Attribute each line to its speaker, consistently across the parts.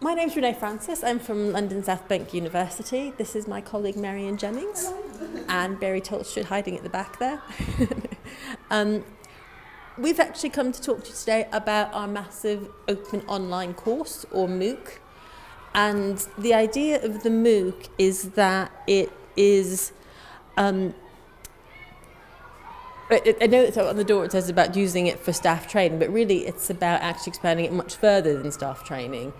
Speaker 1: My name's Renee Frances. I'm from London South Bank University. This is my colleague Marian Jennings and Barry Tolchard hiding at the back there. We've actually come to talk to you today about our massive open online course, or MOOC. And the idea of the MOOC is that it is... I know it's on the door, it says about using it for staff training, but really it's about actually expanding it much further than staff training.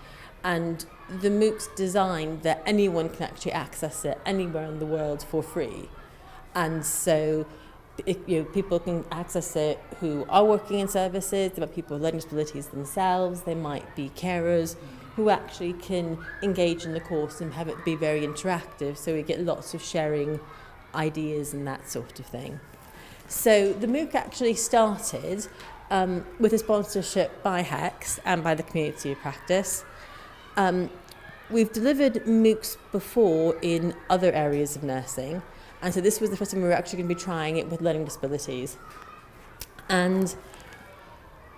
Speaker 1: And the MOOC's designed that anyone can actually access it anywhere in the world for free. And so people can access it who are working in services, there might be people with learning disabilities themselves, they might be carers who actually can engage in the course and have it be very interactive, so we get lots of sharing ideas and that sort of thing. So the MOOC actually started with a sponsorship by HEX and by the Community of Practice. We've delivered MOOCs before in other areas of nursing, and so this was the first time we were actually going to be trying it with learning disabilities. And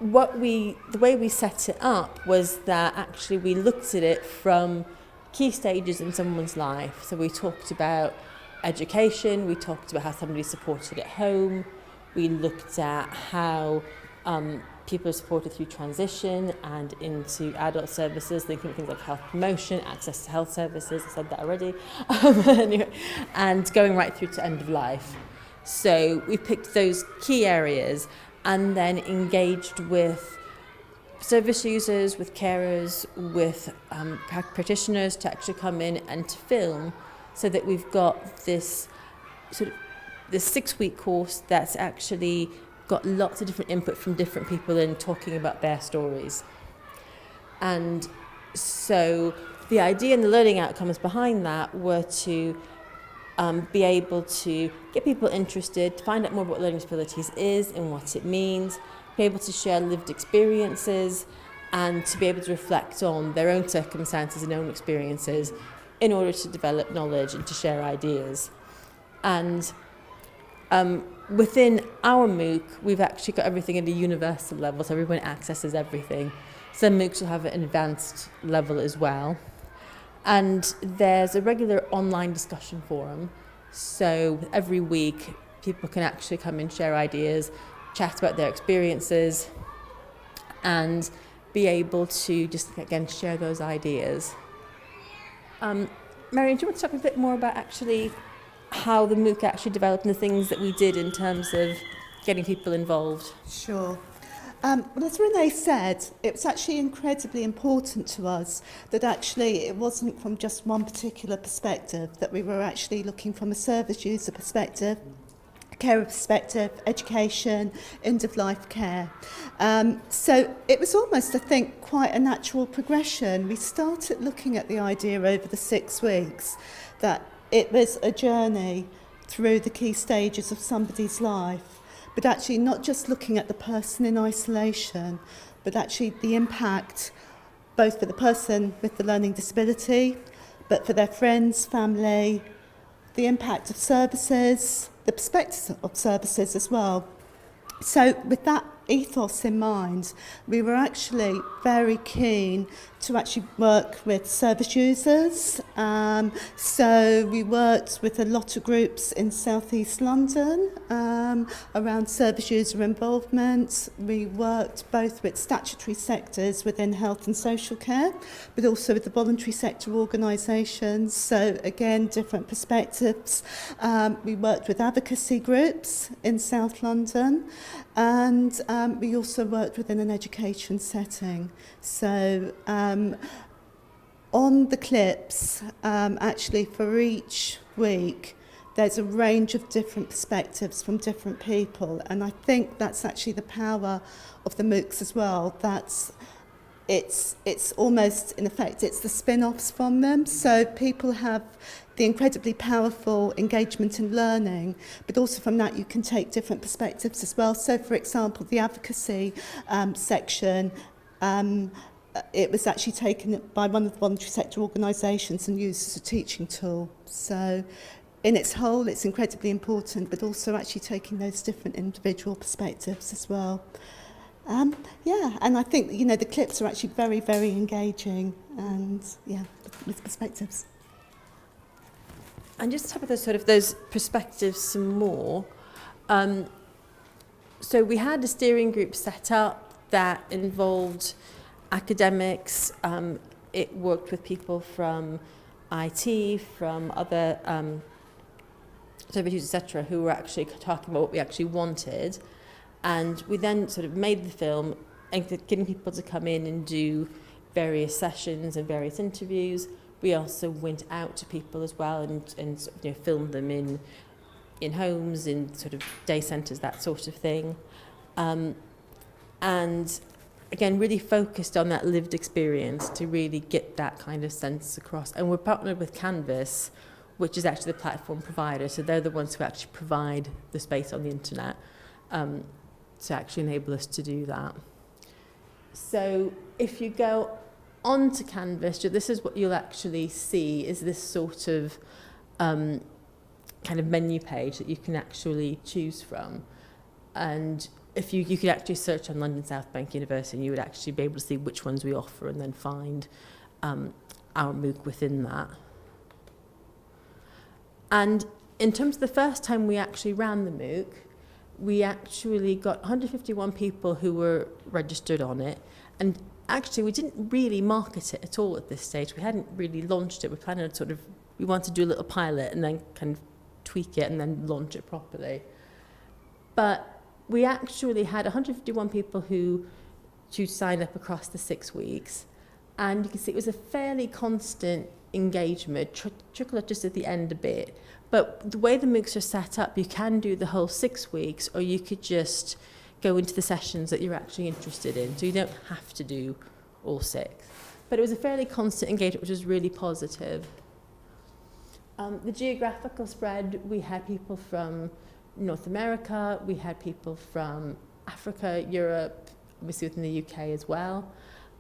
Speaker 1: the way we set it up was that actually we looked at it from key stages in someone's life. So we talked about education, we talked about how somebody's supported at home, we looked at how people are supported through transition and into adult services, thinking of things like health promotion, access to health services, I said that already, anyway, and going right through to end of life. So we picked those key areas and then engaged with service users, with carers, with practitioners to actually come in and to film, so that we've got this sort of this 6-week course that's actually got lots of different input from different people in talking about their stories. And so the idea and the learning outcomes behind that were to be able to get people interested, to find out more about what learning disabilities is and what it means, be able to share lived experiences, and to be able to reflect on their own circumstances and own experiences in order to develop knowledge and to share ideas. And within our MOOC, we've actually got everything at a universal level, so everyone accesses everything. Some MOOCs will have an advanced level as well. And there's a regular online discussion forum, so every week people can actually come and share ideas, chat about their experiences, and be able to just, again, share those ideas. Marian, do you want to talk a bit more about actually how the MOOC actually developed and the things that we did in terms of getting people involved?
Speaker 2: Sure. Well, as Renee said, it was actually incredibly important to us that actually it wasn't from just one particular perspective, that we were actually looking from a service user perspective, carer perspective, education, end-of-life care. So it was almost, I think, quite a natural progression. We started looking at the idea over the 6 weeks that it was a journey through the key stages of somebody's life, but actually not just looking at the person in isolation, but actually the impact both for the person with the learning disability, but for their friends, family, the impact of services, the perspectives of services as well. So with that ethos in mind, we were actually very keen to actually work with service users. So we worked with a lot of groups in South East London around service user involvement. We worked both with statutory sectors within health and social care, but also with the voluntary sector organisations. So again, different perspectives. We worked with advocacy groups in South London, and we also worked within an education setting. So on the clips, actually for each week, there's a range of different perspectives from different people, and I think that's actually the power of the MOOCs as well. It's almost, in effect, it's the spin-offs from them. So people have the incredibly powerful engagement in learning, but also from that you can take different perspectives as well. So, for example, the advocacy section, it was actually taken by one of the voluntary sector organisations and used as a teaching tool. So in its whole, it's incredibly important, but also actually taking those different individual perspectives as well. Yeah, and I think, you know, the clips are actually very, very engaging and, yeah, with perspectives.
Speaker 1: And just to talk about those perspectives some more. So we had a steering group set up that involved academics. It worked with people from IT, from other services, etc., who were actually talking about what we actually wanted. And we then sort of made the film and getting people to come in and do various sessions and various interviews. We also went out to people as well and you know, filmed them in homes, in sort of day centres, that sort of thing. And again, really focused on that lived experience to really get that kind of sense across. And we're partnered with Canvas, which is actually the platform provider. So they're the ones who actually provide the space on the internet to actually enable us to do that. So if you go onto Canvas, this is what you'll actually see, is this sort of kind of menu page that you can actually choose from. And if you could actually search on London South Bank University, and you would actually be able to see which ones we offer and then find our MOOC within that. And in terms of the first time we actually ran the MOOC, we actually got 151 people who were registered on it. And actually, we didn't really market it at all at this stage. We hadn't really launched it. We planned on we wanted to do a little pilot and then kind of tweak it and then launch it properly. But we actually had 151 people who signed up across the 6 weeks. And you can see it was a fairly constant engagement, trickle just at the end a bit. But the way the MOOCs are set up, you can do the whole 6 weeks, or you could just go into the sessions that you're actually interested in. So you don't have to do all 6. But it was a fairly constant engagement, which was really positive. The geographical spread, we had people from North America, we had people from Africa, Europe, obviously within the UK as well.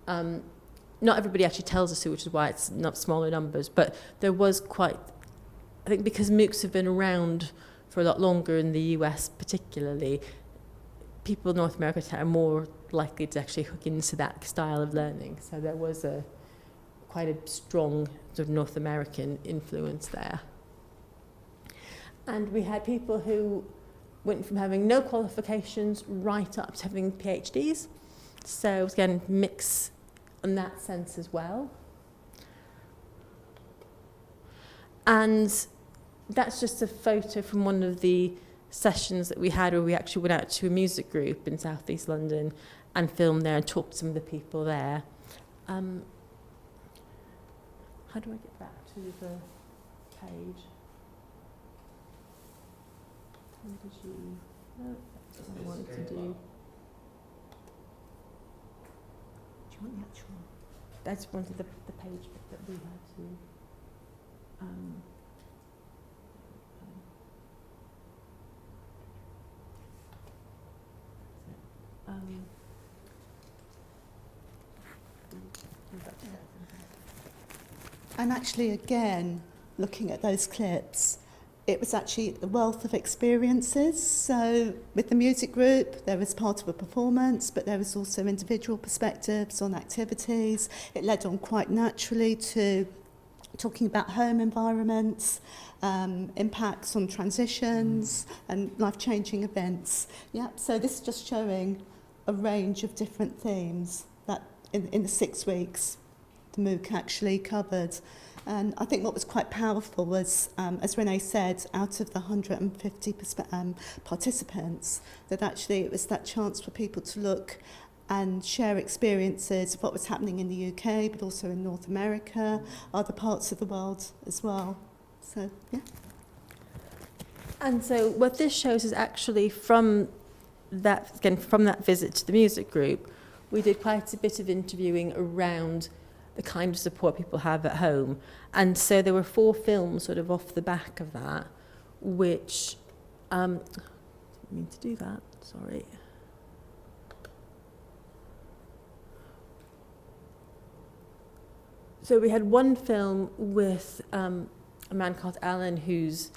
Speaker 1: Not everybody actually tells us who, which is why it's not smaller numbers, but there was quite, I think because MOOCs have been around for a lot longer in the US particularly, people in North America are more likely to actually hook into that style of learning. So there was quite a strong sort of North American influence there. And we had people who went from having no qualifications right up to having PhDs. So again, mix in that sense as well. And that's just a photo from one of the sessions that we had where we actually went out to a music group in South East London and filmed there and talked to some of the people there. How do I get back to the page? What did you... No, that's what I wanted to do.
Speaker 2: Do you want the actual?
Speaker 1: I just wanted the page bit that we had to...
Speaker 2: And actually, again, looking at those clips, it was actually the wealth of experiences. So with the music group, there was part of a performance, but there was also individual perspectives on activities. It led on quite naturally to talking about home environments, impacts on transitions and life-changing events. Yeah, so this is just showing a range of different themes that in the 6 weeks the MOOC actually covered. And I think what was quite powerful was, as Renee said, out of the 150 participants, that actually it was that chance for people to look and share experiences of what was happening in the UK, but also in North America, other parts of the world as well. So, yeah.
Speaker 1: And so what this shows is actually from that visit to the music group, we did quite a bit of interviewing around the kind of support people have at home. And so there were 4 films sort of off the back of that, which, I didn't mean to do that, sorry. So we had one film with a man called Alan whose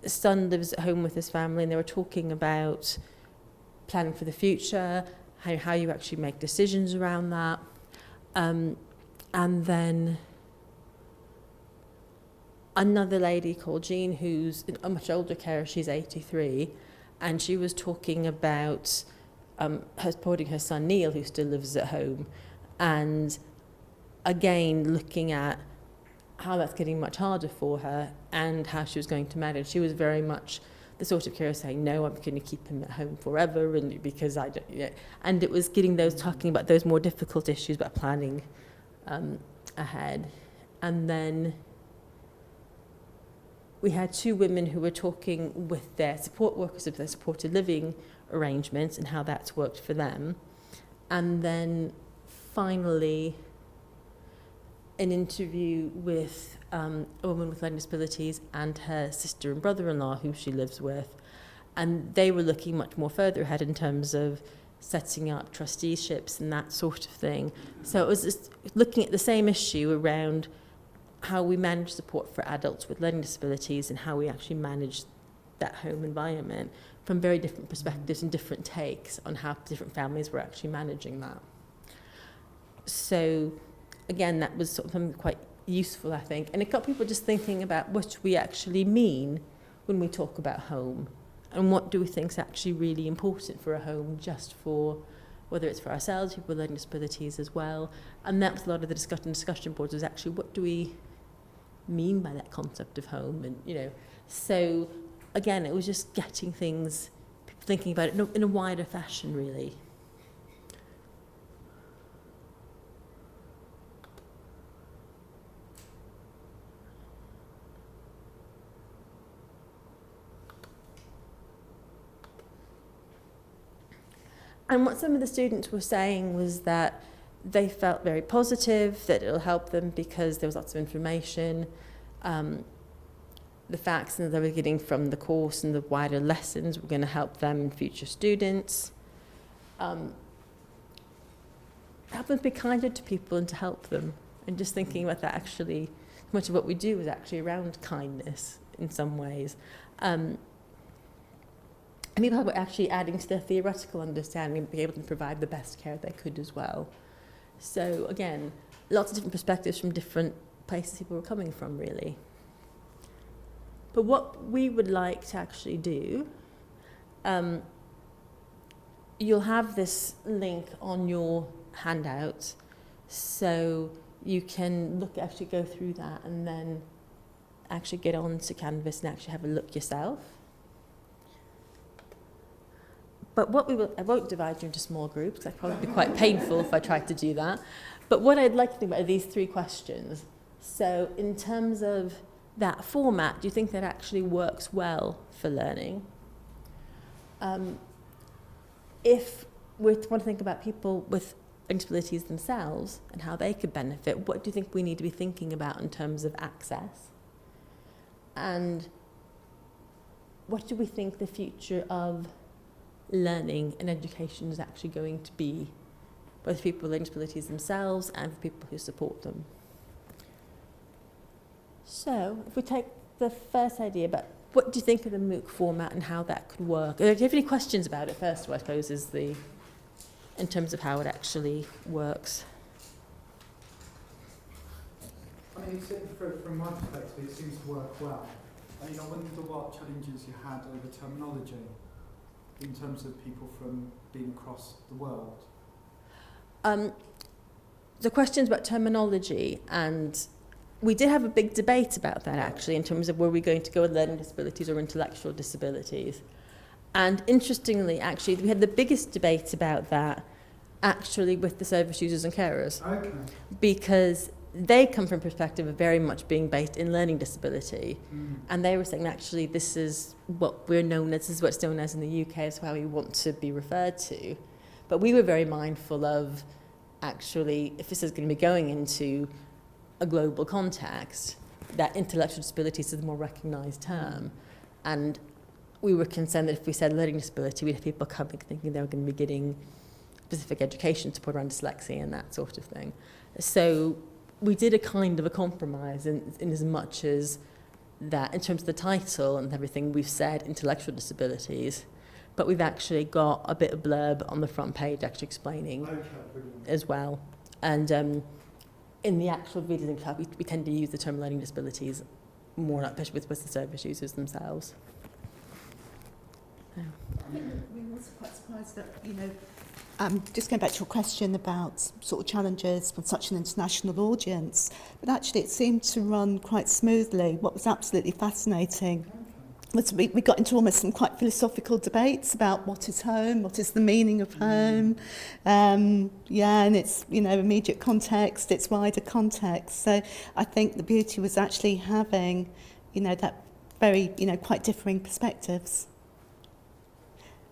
Speaker 1: son lives at home with his family, and they were talking about planning for the future, how you actually make decisions around that. And then another lady called Jean, who's a much older carer, she's 83, and she was talking about her supporting her son Neil, who still lives at home, and again looking at how that's getting much harder for her and how she was going to manage. She was very much the sort of carer saying, no, I'm going to keep him at home forever, and because I don't, you know, and it was getting those, talking about those more difficult issues about planning ahead. And then we had two women who were talking with their support workers of their supported living arrangements and how that's worked for them. And then finally, an interview with a woman with learning disabilities and her sister and brother-in-law who she lives with. And they were looking much more further ahead in terms of setting up trusteeships and that sort of thing. So it was just looking at the same issue around how we manage support for adults with learning disabilities and how we actually manage that home environment from very different perspectives and different takes on how different families were actually managing that. So again, that was sort of something quite useful, I think. And it got people just thinking about what we actually mean when we talk about home and what do we think is actually really important for a home, just for, whether it's for ourselves, people with learning disabilities as well. And that was a lot of the discussion boards, was actually what do we mean by that concept of home? And, you know, so again, it was just getting things, people thinking about it in a wider fashion, really. And what some of the students were saying was that they felt very positive, that it'll help them because there was lots of information. The facts that they were getting from the course and the wider lessons were going to help them and future students. Help them be kinder to people and to help them. And just thinking about that, actually, much of what we do is actually around kindness in some ways. And people were actually adding to their theoretical understanding and be able to provide the best care they could as well. So again, lots of different perspectives from different places people were coming from, really. But what we would like to actually do, you'll have this link on your handout, so you can actually go through that and then actually get on to Canvas and actually have a look yourself. But what I won't divide you into small groups, that'd probably be quite painful if I tried to do that. But what I'd like to think about are these three questions. So in terms of that format, do you think that actually works well for learning? If we want to think about people with disabilities themselves and how they could benefit, what do you think we need to be thinking about in terms of access? And what do we think the future of learning and education is actually going to be, both for people with disabilities themselves and for people who support them? So, if we take the first idea about what do you think of the MOOC format and how that could work? Do you have any questions about it first, I suppose, is in terms of how it actually works?
Speaker 3: I mean, from my perspective, it seems to work well. I wonder what challenges you had over terminology in terms of people from being across the world.
Speaker 1: The questions about terminology, and we did have a big debate about that actually, in terms of were we going to go with learning disabilities or intellectual disabilities. And interestingly, actually, we had the biggest debate about that actually with the service users and carers. Okay. Because they come from a perspective of very much being based in learning disability. And they were saying, actually, this is what we're known as, this is what's known as in the UK, is how we want to be referred to. But we were very mindful of, actually, if this is going to be going into a global context, that intellectual disabilities is the more recognised term. And we were concerned that if we said learning disability, we'd have people coming thinking they were going to be getting specific education support around dyslexia and that sort of thing. So we did a kind of a compromise in as much as that, in terms of the title and everything, we've said intellectual disabilities, but we've actually got a bit of blurb on the front page actually explaining as well. And in the actual videos and club, we tend to use the term learning disabilities more, especially with the service users themselves. Yeah.
Speaker 2: I think we're also quite surprised that, just going back to your question about sort of challenges from such an international audience, but actually it seemed to run quite smoothly. What was absolutely fascinating was we got into almost some quite philosophical debates about what is home, what is the meaning of home, and it's, immediate context, it's wider context. So I think the beauty was actually having, that very, quite differing perspectives.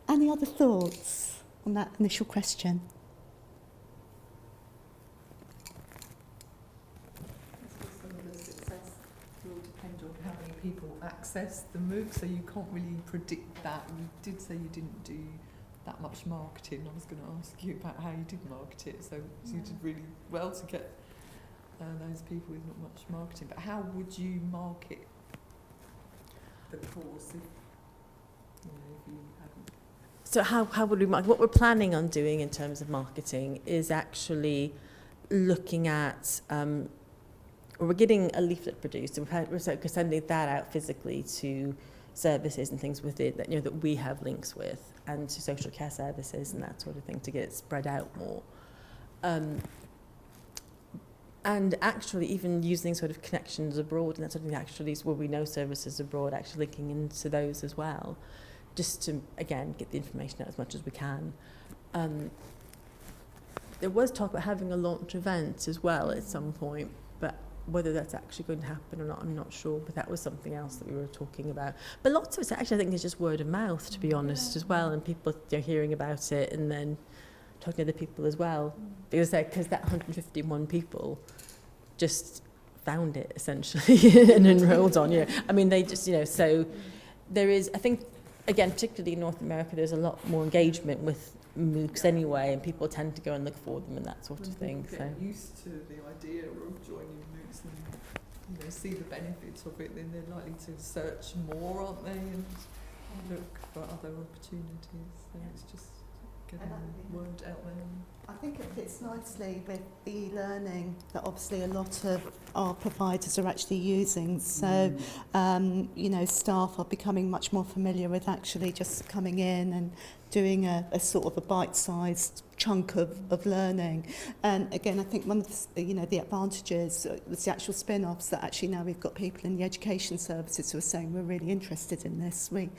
Speaker 2: Any other thoughts on that initial question?
Speaker 4: Some of the success will depend on how many people access the MOOC, so you can't really predict that. You did say you didn't do that much marketing. I was going to ask you about how you did market it, so you did really well to get those people with not much marketing. But how would you market the course if you hadn't?
Speaker 1: So how would we market? What we're planning on doing in terms of marketing is actually looking at, we're getting a leaflet produced, and we're sending that out physically to services and things with it that that we have links with, and to social care services and that sort of thing, to get it spread out more. And actually even using sort of connections abroad and that sort of thing, actually where we know services abroad, actually linking into those as well, just to, again, get the information out as much as we can. There was talk about having a launch event as well at some point, but whether that's actually going to happen or not, I'm not sure, but that was something else that we were talking about. But lots of it, actually, I think, is just word of mouth, to be honest, as well, and people hearing about it and then talking to other people as well. Because that 151 people just found it, essentially, and enrolled on, I mean, they just, so there is, I think, again, particularly in North America, there's a lot more engagement with MOOCs anyway, and people tend to go and look for them and that sort of thing.
Speaker 4: Get used to the idea of joining MOOCs and see the benefits of it, then they're likely to search more, aren't they, and look for other opportunities. So it's just getting the word out there.
Speaker 2: I think it fits nicely with e-learning that obviously a lot of our providers are actually using. So, staff are becoming much more familiar with actually just coming in and doing a sort of a bite-sized chunk of learning. And again, I think one of the advantages was the actual spin-offs, that actually now we've got people in the education services who are saying we're really interested in this, we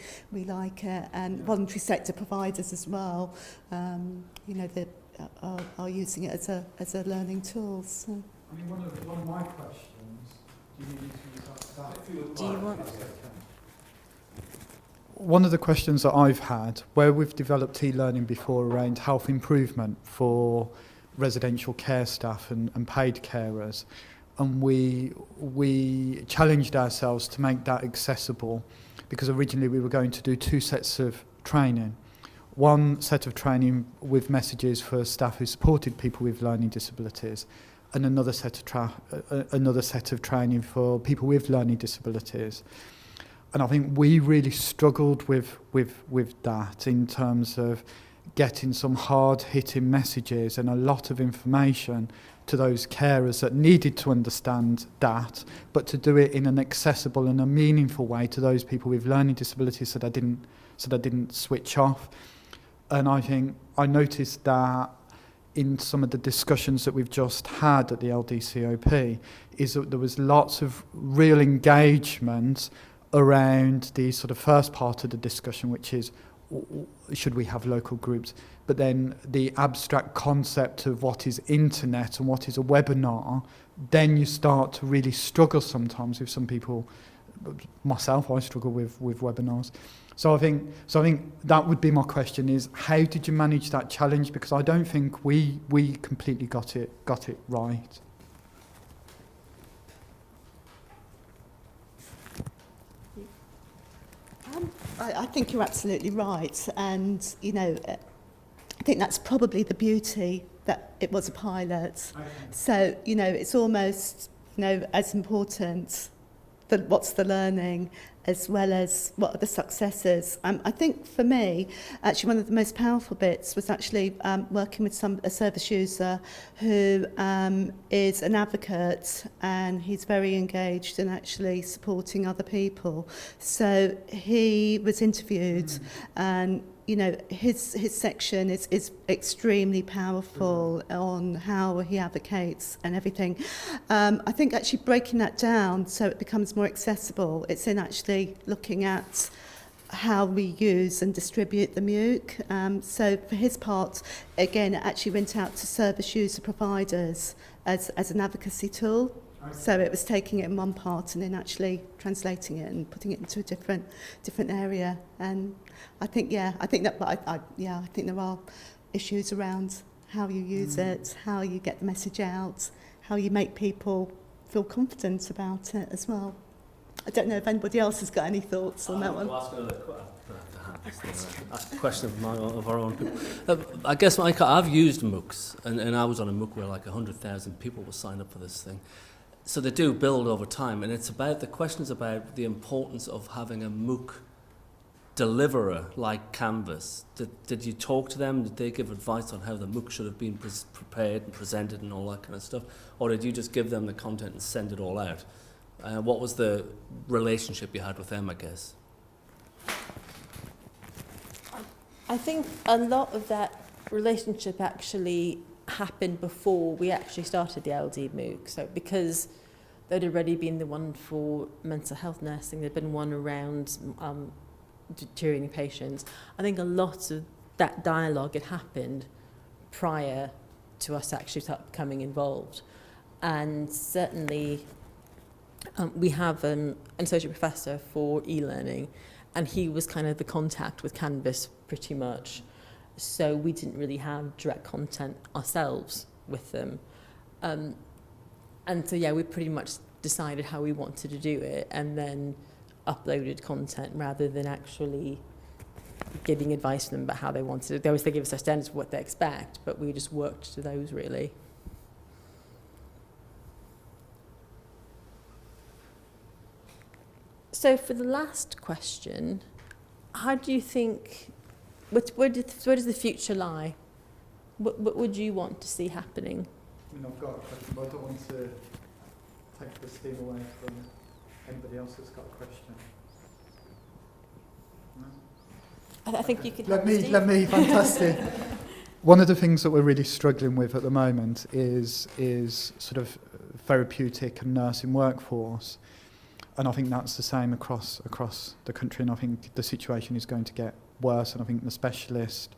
Speaker 2: like it, and voluntary sector providers as well, are using it as a learning tool. So.
Speaker 3: I mean, one of my questions, do you need to use that?
Speaker 1: Do you want...
Speaker 3: One of the questions that I've had, where we've developed e-learning before around health improvement for residential care staff and paid carers, and we challenged ourselves to make that accessible, because originally we were going to do 2 sets of training. One set of training with messages for staff who supported people with learning disabilities, and another set of training for people with learning disabilities. And I think we really struggled with that in terms of getting some hard-hitting messages and a lot of information to those carers that needed to understand that, but to do it in an accessible and a meaningful way to those people with learning disabilities, so they didn't switch off. And I think I noticed that in some of the discussions that we've just had at the LDCOP, is that there was lots of real engagement around the sort of first part of the discussion, which is, should we have local groups? But then the abstract concept of what is internet and what is a webinar, then you start to really struggle sometimes with some people. Myself, I struggle with webinars. So I think that would be my question, is how did you manage that challenge? Because I don't think we completely got it right.
Speaker 2: I think you're absolutely right, and I think that's probably the beauty that it was a pilot. Okay. So it's almost as important what's the learning, as well as what are the successes. I think for me, actually one of the most powerful bits was actually working with a service user who is an advocate, and he's very engaged in actually supporting other people. So he was interviewed, and you know, his section is extremely powerful on how he advocates and everything. I think actually breaking that down so it becomes more accessible, it's in actually looking at how we use and distribute the MOOC. So for his part, again, it actually went out to service user providers as an advocacy tool. So it was taking it in one part and then actually translating it and putting it into a different area. And I think there are issues around how you use it, how you get the message out, how you make people feel confident about it as well. I don't know if anybody else has got any thoughts on that one.
Speaker 5: Ask a question of our own people. I guess I've used MOOCs, and I was on a MOOC where like 100,000 people were signed up for this thing. So they do build over time, and it's about the questions about the importance of having a MOOC deliverer like Canvas. Did you talk to them? Did they give advice on how the MOOC should have been prepared and presented and all that kind of stuff? Or did you just give them the content and send it all out? What was the relationship you had with them, I guess?
Speaker 1: I think a lot of that relationship actually happened before we actually started the LD MOOC. So because there'd already been the one for mental health nursing, there'd been one around deteriorating patients. I think a lot of that dialogue had happened prior to us actually becoming involved. And certainly we have an associate professor for e-learning, and he was kind of the contact with Canvas pretty much. So we didn't really have direct content ourselves with them. And so, yeah, we pretty much decided how we wanted to do it and then uploaded content rather than actually giving advice to them about how they wanted it. They always give us their standards of what they expect, but we just worked to those, really. So for the last question, how do you think, where does the future lie? What would you want to see happening?
Speaker 3: I mean, I've got a question, but I don't want to take the steam away from anybody else that's got a question. No?
Speaker 1: I think you could
Speaker 3: Let me, fantastic. One of the things that we're really struggling with at the moment is sort of therapeutic and nursing workforce. And I think that's the same across the country, and I think the situation is going to get worse, and I think the specialist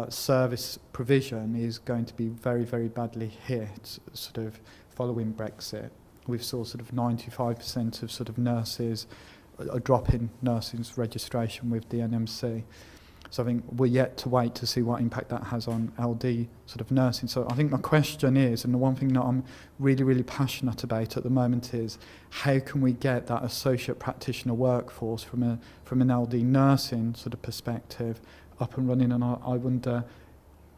Speaker 3: service provision is going to be very, very badly hit sort of following Brexit. We've saw sort of 95% of sort of nurses, a drop in nursing's registration with the NMC. So I think we're yet to wait to see what impact that has on LD sort of nursing. So I think my question is, and the one thing that I'm really, really passionate about at the moment is, how can we get that associate practitioner workforce from an LD nursing sort of perspective up and running? And I wonder,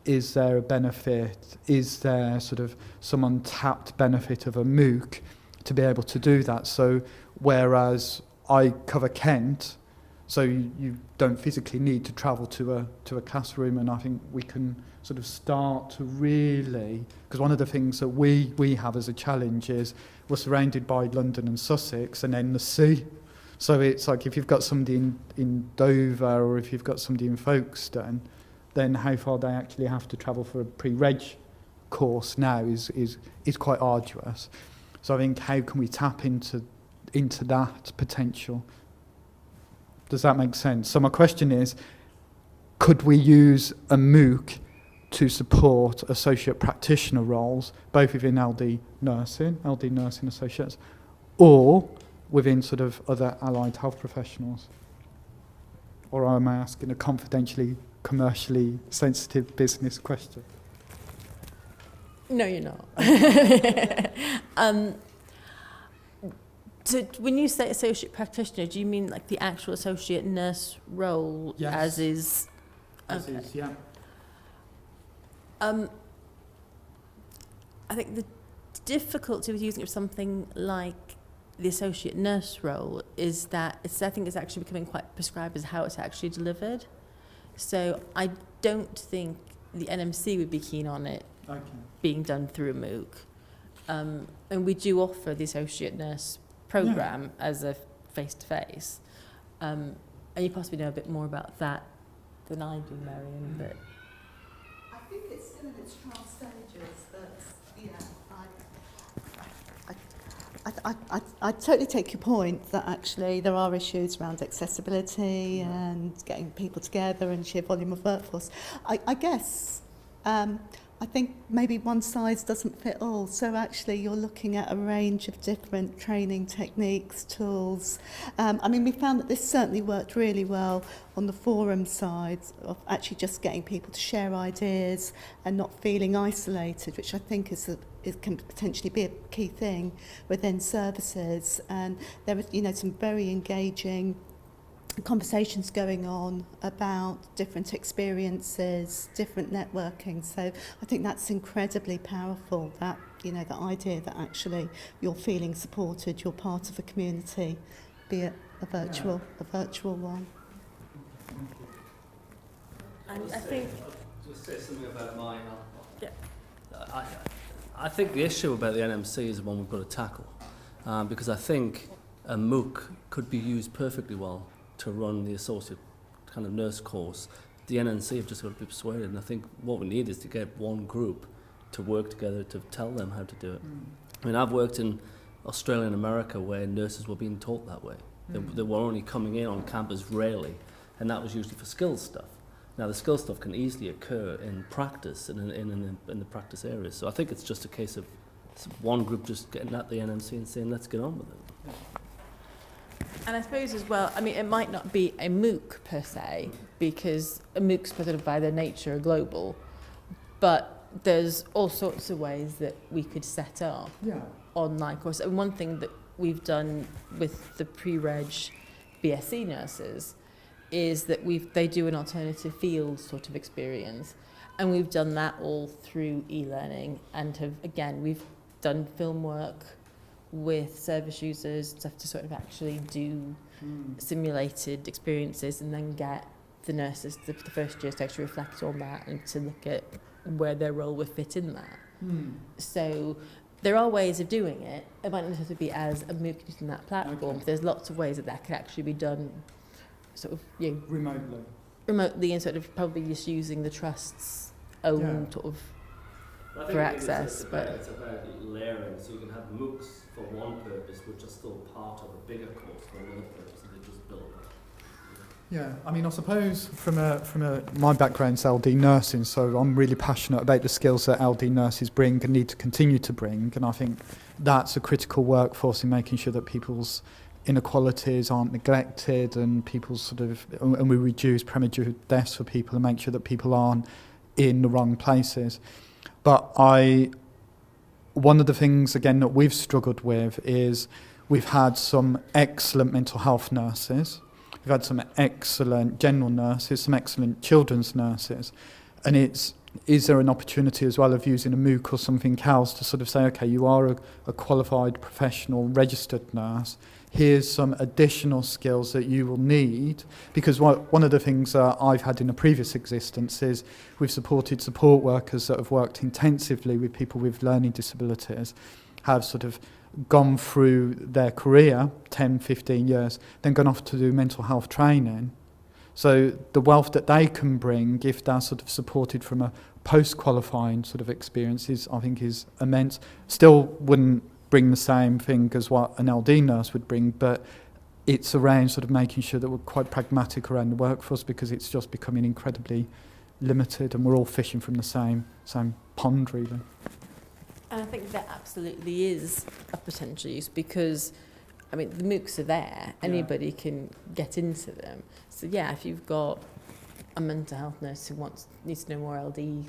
Speaker 3: is there a benefit, is there sort of some untapped benefit of a MOOC to be able to do that? So whereas I cover Kent, so you don't physically need to travel to a classroom, and I think we can sort of start to really, because one of the things that we have as a challenge is we're surrounded by London and Sussex and then the sea. So it's like if you've got somebody in Dover or if you've got somebody in Folkestone, then how far they actually have to travel for a pre-reg course now is quite arduous. So I think, how can we tap into that potential? Does that make sense? So my question is, could we use a MOOC to support associate practitioner roles, both within LD nursing associates, or within sort of other allied health professionals? Or am I asking a confidentially, commercially sensitive business question?
Speaker 1: No, you're not. So when you say associate practitioner, do you mean like the actual associate nurse role?
Speaker 3: Yes.
Speaker 1: As is?
Speaker 3: As is, yeah.
Speaker 1: I think the difficulty with using it for something like the associate nurse role is that I think it's actually becoming quite prescribed as how it's actually delivered. So I don't think the NMC would be keen on it being done through a MOOC. And we do offer the associate nurse programme as a face-to-face. And you possibly know a bit more about that than I do, Marian. But
Speaker 2: I think it's still in its trial stages, but I totally take your point that actually there are issues around accessibility and getting people together and sheer volume of workforce. I guess I think maybe one size doesn't fit all. So actually you're looking at a range of different training techniques, tools. I mean, we found that this certainly worked really well on the forum side of actually just getting people to share ideas and not feeling isolated, which I think it can potentially be a key thing within services. And there was, some very engaging conversations going on about different experiences, different networking. So I think that's incredibly powerful, that, the idea that actually you're feeling supported, you're part of a community, be it a virtual one.
Speaker 1: And I think...
Speaker 5: I'll just say something about mine.
Speaker 1: Yeah.
Speaker 5: I think the issue about the NMC is the one we've got to tackle, because I think a MOOC could be used perfectly well to run the associate kind of nurse course. The NNC have just got to be persuaded, and I think what we need is to get one group to work together to tell them how to do it. I mean, I've worked in Australia and America where nurses were being taught that way. They were only coming in on campus rarely, and that was usually for skills stuff. Now, the skills stuff can easily occur in practice and in the practice areas. So I think it's just a case of one group just getting at the NMC and saying, let's get on with it.
Speaker 1: And I suppose as well, I mean, it might not be a MOOC per se, because MOOCs sort of by their nature are global, but there's all sorts of ways that we could set up online courses. And one thing that we've done with the pre-reg BSc nurses is that they do an alternative field sort of experience, and we've done that all through e-learning, and we've done film work with service users, stuff to sort of actually do simulated experiences and then get the nurses, the first years to actually reflect on that and to look at where their role would fit in that. So there are ways of doing it. It might not necessarily be as a MOOC using that platform, but there's lots of ways that could actually be done sort of remotely and sort of probably just using the trust's own sort of for access.
Speaker 5: It's about layering, so you can have MOOCs for one purpose, which are still part of a bigger course for another purpose, and they just build up.
Speaker 3: Yeah, I mean, I suppose from my background's LD nursing, so I'm really passionate about the skills that LD nurses bring and need to continue to bring, and I think that's a critical workforce in making sure that people's inequalities aren't neglected and and we reduce premature deaths for people and make sure that people aren't in the wrong places. But one of the things, again, that we've struggled with is we've had some excellent mental health nurses, we've had some excellent general nurses, some excellent children's nurses, and is there an opportunity as well of using a MOOC or something else to sort of say, okay, you are a qualified professional registered nurse, here's some additional skills that you will need, because one of the things I've had in a previous existence is we've supported support workers that have worked intensively with people with learning disabilities, have sort of gone through their career, 10, 15 years, then gone off to do mental health training. So the wealth that they can bring, if they're sort of supported from a post-qualifying sort of experience, I think is immense. Still wouldn't bring the same thing as what an LD nurse would bring, but it's around sort of making sure that we're quite pragmatic around the workforce, because it's just becoming incredibly limited and we're all fishing from the same pond, really.
Speaker 1: And I think that absolutely is a potential use, because I mean, the MOOCs are there, anybody can get into them. So if you've got a mental health nurse who needs to know more LD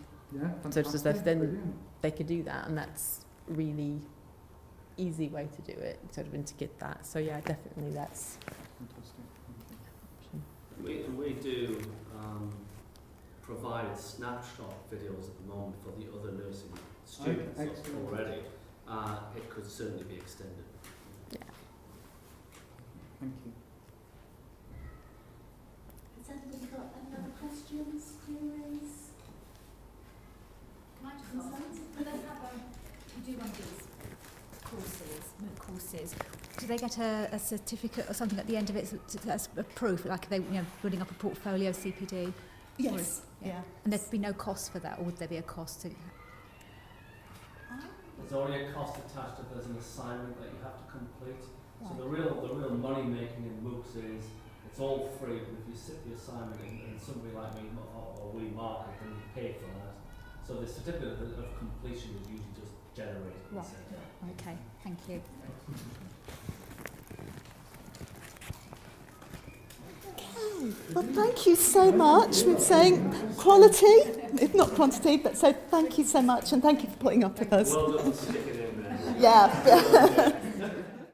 Speaker 1: sort of stuff, then they could do that, and that's really easy way to do it, sort of integrate that. So definitely that's
Speaker 3: fantastic.
Speaker 5: We do provide snapshot videos at the moment for the other nursing students already. It could certainly be extended.
Speaker 3: Thank you.
Speaker 2: Has anybody got any other questions, queries?
Speaker 6: Can I just ask, do they have you do one of these courses, MOOC courses, do they get a certificate or something at the end of it as a proof, like they, building up a portfolio CPD?
Speaker 2: Yes. Yeah.
Speaker 6: And there'd be no cost for that, or would there be a cost to...
Speaker 5: There's only a cost attached if there's an assignment that you have to complete.
Speaker 6: Right.
Speaker 5: So the real money making in MOOCs is it's all free, but if you sit the assignment and somebody like me or we mark it, then you pay for that. So the certificate of completion is usually just generated.
Speaker 6: Right. Okay, thank you.
Speaker 2: Well, thank you so much. We're saying quality, if not quantity, but so thank you so much, and thank you for putting up with us.
Speaker 5: Well done, stick it in there.
Speaker 2: Yeah.